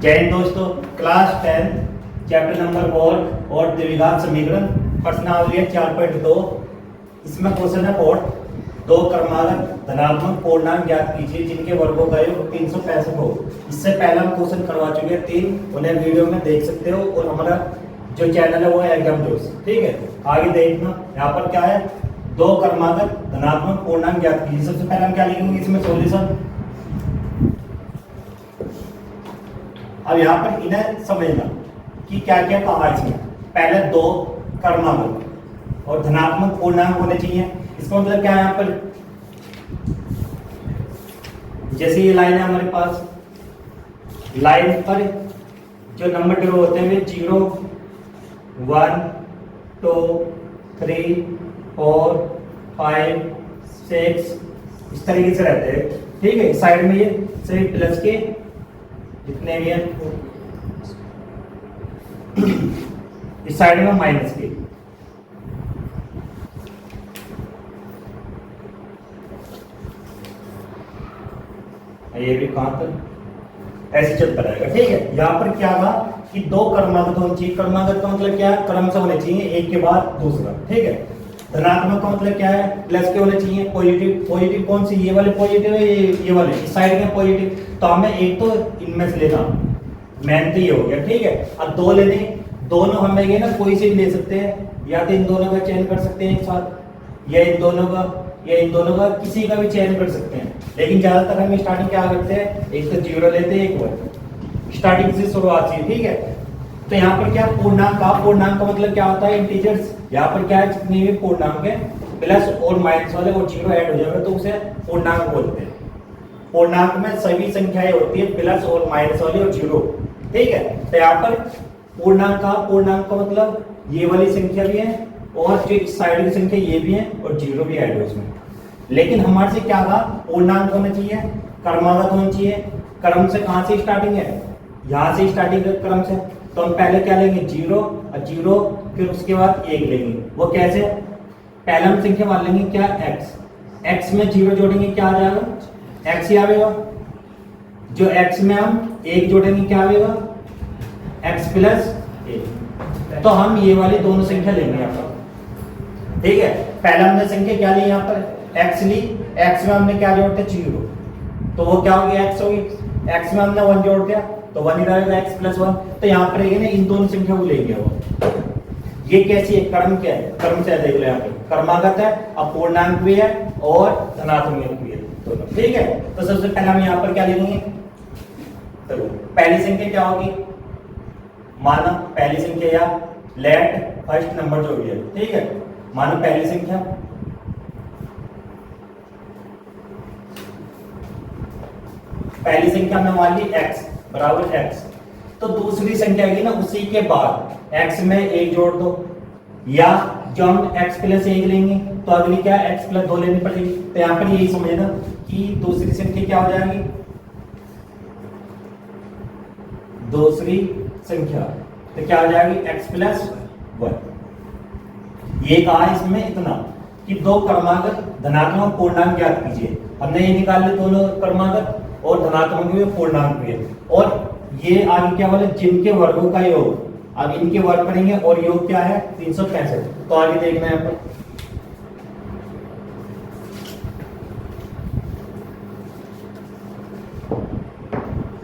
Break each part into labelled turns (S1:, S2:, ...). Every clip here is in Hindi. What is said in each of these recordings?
S1: जय हिंद दोस्तों, क्लास 10 चैप्टर नंबर 4 और द्विघात समीकरण प्रश्नावली 4.2। इसमें क्वेश्चन है 4। दो क्रमागत धनात्मक पूर्णांक ज्ञात कीजिए जिनके वर्गों का योग 365 हो। इससे पहले हम क्वेश्चन करवा चुके हैं 3, उन्हें वीडियो में देख सकते हो और हमारा जो चैनल है वो है एग्जाम जोश। ठीक है, आगे देखना। यहाँ पर क्या है, दो क्रमागत धनात्मक पूर्णांक ज्ञात कीजिए। सबसे पहले हम क्या लिखेंगे इसमें सॉल्यूशन। अब यहाँ पर इन्हें समझना कि क्या क्या कहा इसमें। पहले दो क्रमागत और धनात्मक पूर्णांक होने चाहिए। इसका मतलब क्या है, यहाँ पर जैसे ये लाइन है हमारे पास, लाइन पर जो नंबर ड्रॉ होते हैं वे 0, 1, 2, 3, 4, 5, 6 इस तरीके से रहते हैं। ठीक है, साइड में ये सभी प्लस के जितने भी हैं, इस साइड में माइनस के। ये भी कहां तक ऐसे चलता रहेगा। ठीक है, यहां पर क्या था कि दो क्रमागत होने चाहिए। क्रमागत का मतलब क्या है, क्रम से होने चाहिए, एक के बाद दूसरा। ठीक है, धनात्मक का मतलब क्या है, प्लस के होने चाहिए। पॉजिटिव, पॉजिटिव कौन सी, ये वाले पॉजिटिव है, ये वाले इस साइड में पॉजिटिव। तो हमें एक तो इनमें से लेना, मेन तो ये हो गया। ठीक है, अब दो लेने, दोनों हमें ये ना कोई से भी ले सकते हैं, या तो इन दोनों का चयन कर सकते हैं एक साथ, या इन दोनों का, या इन दोनों का किसी का भी चयन कर सकते हैं। लेकिन ज्यादातर हम स्टार्टिंग क्या करते हैं, एक तो 0 लेते हैं, एक 1 स्टार्टिंग से शुरुआत से। ठीक है, तो यहाँ पर क्या पूर्णांक का, पूर्णांक का मतलब क्या होता है, इंटीजर्स। यहाँ पर क्या है, जितने भी पूर्णांक है प्लस और माइनस वाले और 0 ऐड हो जाएगा तो उसे पूर्णांक बोलते हैं। पूर्णांक में सभी संख्याएं होती है प्लस और माइनस वाली और 0। ठीक है, तो यहाँ पर पूर्णांक का मतलब ये वाली संख्या भी है और जो इस साइड की संख्या ये भी है और 0 भी ऐड है उसमें। लेकिन हमारे से क्या था, पूर्णांक होना चाहिए, क्रमागत होना चाहिए। क्रम से कहां से स्टार्टिंग है, यहां से स्टार्टिंग है क्रम से। तो हम पहले क्या लेंगे, 0 और 0, फिर उसके बाद 1 लेंगे। वो कैसे, पहले हम संख्या मान लेंगे क्या, x में 0 जोड़ेंगे क्या आ जाएगा, x ही आएगा। जो x में हम 1 जोड़ेंगे क्या आएगा, x प्लस 1। तो हम ये वाली दोनों संख्या लेंगे यहाँ पर। ठीक है, पहले हमने संख्या क्या ली, यहाँ पर x ली, x में हमने क्या जोड़ते, 0, तो वो क्या हो गया, x होगी। x में हमने 1 जोड़ दिया तो 1 ही रहेगा, x प्लस 1। तो यहाँ पर ना इन दोनों संख्या को लेंगे। वो ये कैसी है, क्रम क्या है, क्रम से देख लो। यहाँ पे क्रमागत है, अब पूर्णांक भी है और धनात्मक भी है दोनों। ठीक है, तो सबसे पहले हम यहाँ पर क्या लिखेंगे, तो पहली संख्या क्या होगी, माना पहली संख्या या लेट फर्स्ट नंबर जो भी है। ठीक है, मानो पहली संख्या, पहली संख्या में मान ली x बराबर x। तो दूसरी संख्या की ना उसी के बाद x में 1 जोड़ दो, या जो हम x प्लस 1 लेंगे तो अगली क्या x प्लस 2 लेनी पड़ेगी। तो यहाँ पर यही समझना कि दूसरी संख्या क्या हो जाएगी, दूसरी संख्या तो क्या हो जाएगी, x प्लस 1। ये कहा इसमें इतना कि दो क्रमागत धनात्मक पूर्णांक ज्ञात कीजिए। हमने ये निकाल लिए दोनों क्रमागत और धनात्मक भी पूर्णांक भी है। और ये आगे क्या बोले, जिनके वर्गों का योग। अब इनके वर्ग करेंगे और योग क्या है, 365। तो आगे देखना है पर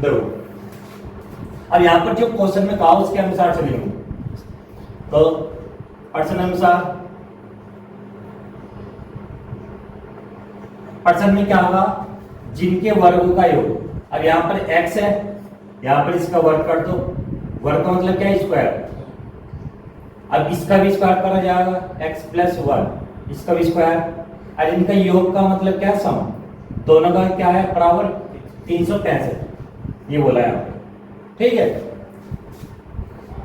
S1: देखो, अब यहाँ पर जो क्वेश्चन में कहा उसके अनुसार चलेंगे। तो प्रश्न अनुसार, प्रश्न में क्या होगा, जिनके वर्गों का योग। अब यहाँ पर x है, यहाँ पर इसका वर्ग कर दो। वर्ग का मतलब क्या है, स्क्वायर। अब इसका भी स्क्वायर करा जाएगा, x प्लस 1, इसका भी स्क्वायर। और इनका योग का मतलब क्या है, सम। दोनों का क्या है, बराबर 365 ये बोला यहाँ पर। ठीक है,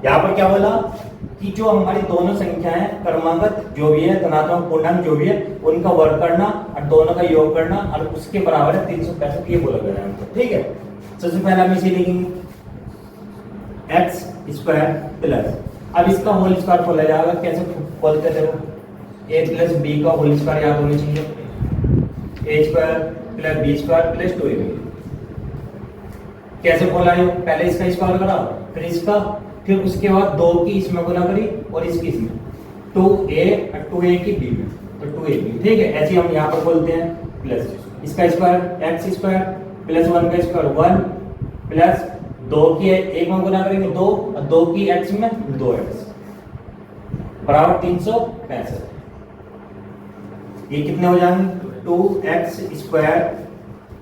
S1: यहाँ पर क्या बोला कि जो हमारी दोनों संख्याएं क्रमागत जो भी है, धनात्मक पूर्णांक जो भी है, उनका वर्ग करना और दोनों का योग करना और उसके बराबर है 365, ये बोला गया है। ठीक है, सबसे पहले हम इसे लिखेंगे x स्क्वायर प्लस, अब इसका होल स्क्वायर खोला जाएगा। कैसे खोलते थे, a प्लस बी का होल स्क्वायर याद होनी चाहिए, a square plus b square plus 2ab। कैसे खोला है? पहले इसका स्क्वायर करा, फिर इसका, फिर उसके बाद 2 की इसमें गुना करी और इसकी इसमें, 2a की b में, तो 2ab, ठीक है। ऐसे हम यहाँ पर बोलते हैं प्लस इसका स्क्वायर एक्स स्क्वायर प्लस 1 का स्क्वायर 1 प्लस 2 की एक में गुना करेंगे 2 और 2 की x में 2x बराबर 365। ये कितने हो जाएंगे? 2x स्क्वायर,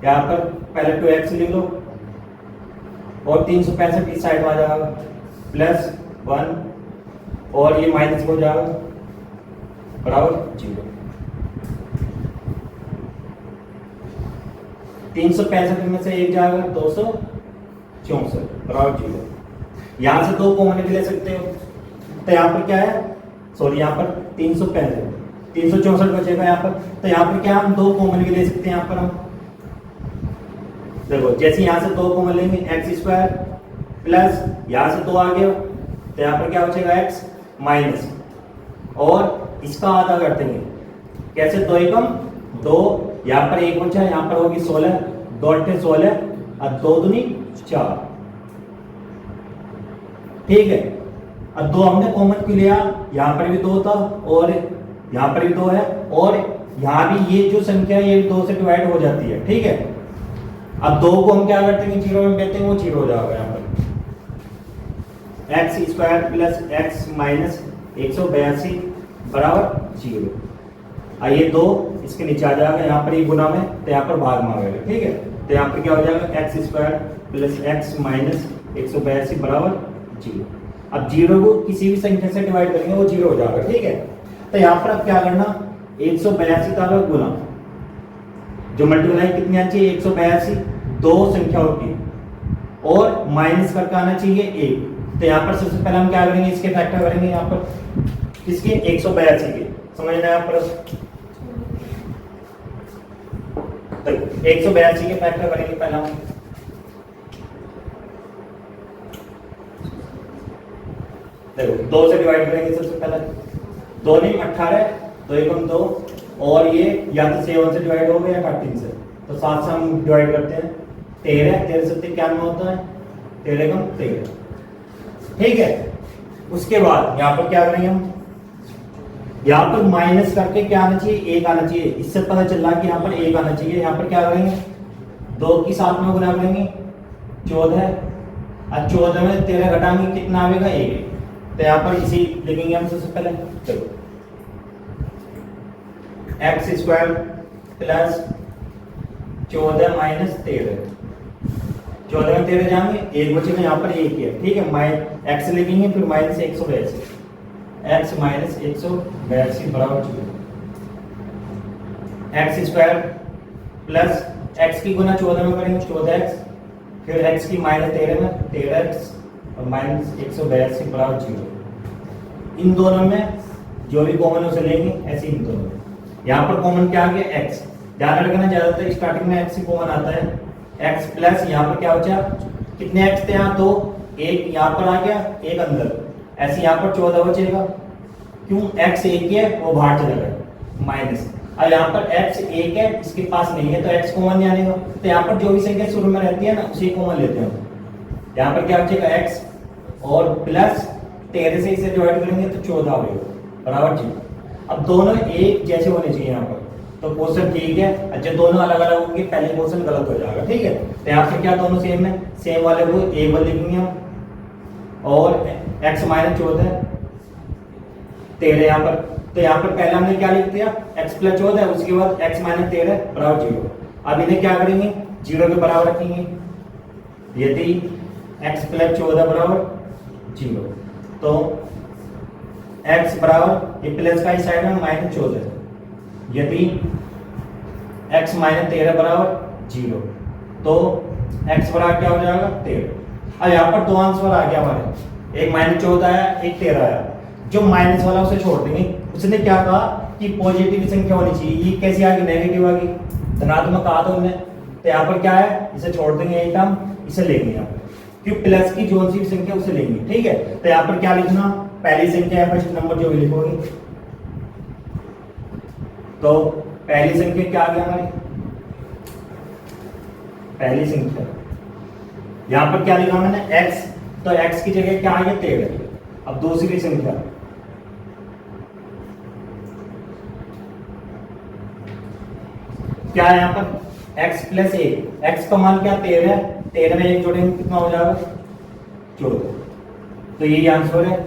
S1: यहाँ पर पहले 2x लिख लो और 365 इस साइड में आ जाएगा प्लस 1 और ये माइनस हो जाएगा बराबर 0। 365 में से एक जाएगा 264 बराबर 0। यहां से 2 कॉमन भी ले सकते हो, तो यहाँ पर क्या है, सॉरी यहाँ पर 364 बचेगा यहाँ पर, तो यहाँ पर क्या हम 2 कॉमन भी ले सकते हैं। यहाँ पर हम देखो जैसे यहाँ से 2 कॉमन लेंगे एक्स स्क्वायर प्लस यहाँ से 2 आ गया, तो यहाँ पर क्या बचेगा x माइनस और इसका आधा कर देंगे, कैसे 2 एकम 2, यहाँ पर 1 बचा, यहाँ पर होगी 16, 2 अट्ठे 16 और 2 दूनी 4, ठीक है। अब 2 हमने कॉमन क्यों लिया? यहाँ पर भी 2 था और यहाँ पर भी 2 है और यहाँ भी ये जो संख्या है ये 2 से डिवाइड हो जाती है, ठीक है। अब 2 को हम क्या करते हैं, 0 में देते हैं, वो 0 हो जाएगा यहाँ पर x square plus x minus 182 बराबर 0। और ये 2 इसके नीचे आ जाएगा, यहाँ पर ये गुना में, तो यहाँ पर भाग में आ गया, ठीक है। तो यहाँ पर क्या हो जाएगा x square plus x minus 182 बराबर 0। अब 0 को किसी भी संख्या से डिवाइड करेंगे वो 0 हो जाएगा, ठीक है। तो यहाँ पर अब क्या करना, 182 का गुना, जो मल्टीप्लाई कितनी आनी चाहिए 182 2 संख्याओं की और माइनस करके आना चाहिए 1। तो यहाँ पर सबसे पहले हम क्या करेंगे, इसके फैक्टर करेंगे यहाँ पर किसके 182 के, समझना यहाँ पर 182 के फैक्टर करेंगे पहले हम। देखो 2 से डिवाइड करेंगे सबसे पहले, 2 नहीं 18, 2 एकम 2 और ये या तो 7 से डिवाइड हो गया या 13 से, तो 7 से हम डिवाइड करते हैं 13, 13 से 91 होता है, 13 एकम 13, ठीक है। उसके बाद यहाँ पर क्या करेंगे हम, यहाँ पर माइनस करके क्या आना चाहिए 1 आना चाहिए, इससे पता चल रहा कि यहाँ पर 1 आना चाहिए। यहाँ पर क्या करेंगे 2 की 7 में गुना करेंगे 14 और 14 में 13 घटाएंगे कितना आएगा 1, तो यहाँ पर इसी लिखेंगे हम सबसे पहले। चलो एक्स स्क्वायर प्लस 14 माइनस 13, 14 में 13 जाएंगे 1 बचेगा, यहाँ पर 1 है, ठीक है। एक्स लिखेंगे फिर माइनस 182, एक्स माइनस 182 बराबर 0। एक्स स्क्वायर प्लस एक्स की गुना 14 में करेंगे 14x, फिर एक्स की माइनस 13 में 13x और माइनस 182 बराबर 0। इन दोनों में जो भी कॉमन उसे लेंगे, ऐसे इन दोनों में। यहाँ पर कॉमन क्या आ गया x, ध्यान रखना ज्यादातर स्टार्टिंग में x ही कॉमन आता है, x प्लस यहाँ पर क्या बचा, कितने x थे यहाँ, तो 1 यहाँ पर आ गया 1 अंदर, ऐसे यहाँ पर 14 बचेगा, क्यों x 1 है वो बाहर चला गया माइनस, और यहाँ पर x 1 है इसके पास नहीं है तो x कॉमन नहीं आएगा, तो यहाँ पर जो भी संख्या शुरू में रहती है ना उसी कॉमन लेते हैं। यहाँ पर क्या बचेगा x और प्लस 13 से इसे डिवाइड करेंगे तो 14 होगा बराबर 0। अब दोनों एक जैसे होने चाहिए यहाँ पर, तो क्वेश्चन ठीक है। जब दोनों अलग अलग होंगे पहले क्वेश्चन गलत हो जाएगा, ठीक है। तो यहाँ पर क्या दोनों सेम है, सेम वाले को a1 लिखेंगे हम और x माइनस 14 13 यहाँ पर, तो यहाँ पर पहले हमने क्या लिख दिया x प्लस 14, उसके बाद x माइनस 13 बराबर 0। अब इन्हें क्या करेंगे 0 के बराबर रखेंगे, यदि x प्लस 14 बराबर 0 तो x बराबर ये प्लस का इस साइड में माइनस 14, यदि x माइनस 13 बराबर 0 तो x बराबर क्या हो जाएगा 13। अब यहाँ पर दो आंसर आ गया हमारे, एक माइनस 14 आया एक 13 आया, जो माइनस वाला उसे छोड़ देंगे। उसने क्या कहा कि पॉजिटिव संख्या होनी चाहिए, ये कैसी आ गई नेगेटिव आ गई, धनात्मक कहा था हमने, तो यहाँ पर क्या है इसे छोड़ देंगे, ये टर्म इसे लेंगे यहाँ पर, क्योंकि प्लस की जो सी भी संख्या उसे लेंगे, ठीक है। तो यहाँ पर क्या लिखना, पहली संख्या है फर्स्ट नंबर जो भी लिखोगे, तो पहली संख्या क्या आ गया हमारी, पहली संख्या यहाँ पर क्या लिखा मैंने x, तो x की जगह क्या है 13। अब दूसरी संख्या क्या है यहाँ पर x प्लस 1, x का मान क्या 13 है, 13 में 1 जोड़ेंगे कितना हो जाएगा 14। तो यही आंसर है।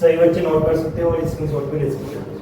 S1: सही बच्चे नोट कर सकते हो और स्क्रीनशॉट पे ले सकते हो।